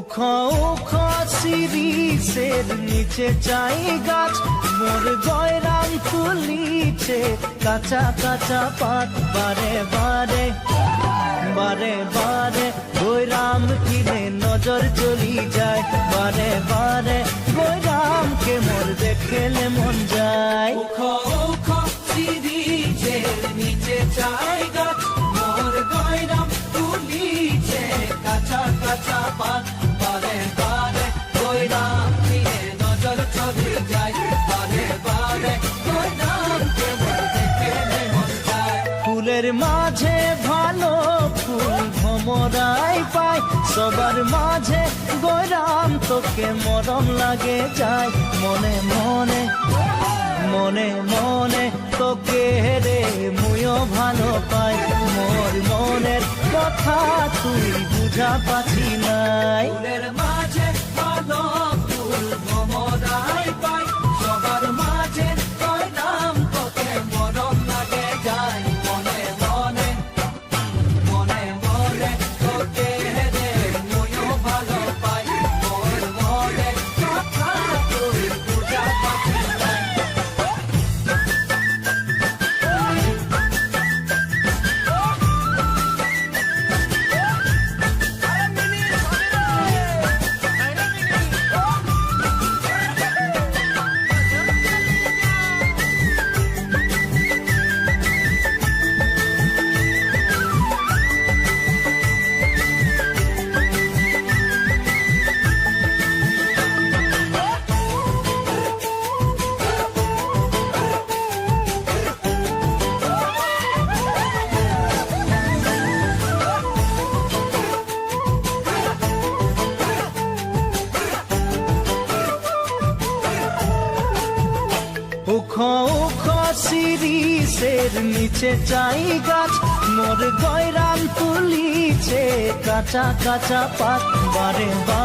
উখ উখ শিরিষের নিচে চাই গাছ, মোর গয়রাম তুলিছে কাঁচা কাঁচা পাত। বারে বারে বারে বারে গয়রাম কিনে নজর চলি যায়, বারে বারে গয়রামকে মোর দেখলে মন যায়। উখ উখ শিরিষের নিচে চাই গাছ, মোর গয়রাম তুলিছে কাঁচা কাঁচা পাত। বারে বারে গয়রাম নিয়ে নজর চলে যায়, বারে বারে গয়রামকে মোর দেখলে মন যায়। ফুলের মাঝে ভালো ফুল ভমরাই পায়, সবার মাঝে গয়রাম তোকে মরম লাগে যায়। মনে মনে মনে মনে তোকে রে মুইও ভালো পাই, মোর মনের কথা তুই বুঝা পাচ্ছি নাই। ফুলের মাঝে ভালো ফুল ভমরাই পাই, সবার মাঝে গয়রাম তোকে মরম লাগে যায়। মনে মনে মনে মনে তোকে রে মুইও ভালো পাই, মোর মনের কথা তুই বুঝা পাচ্ছি নাই। উখ উখ শিরিষের নিচে চাই গাছ, মোর গয়রাম তুলিছে কাঁচা কাঁচা পাত। বারে বারে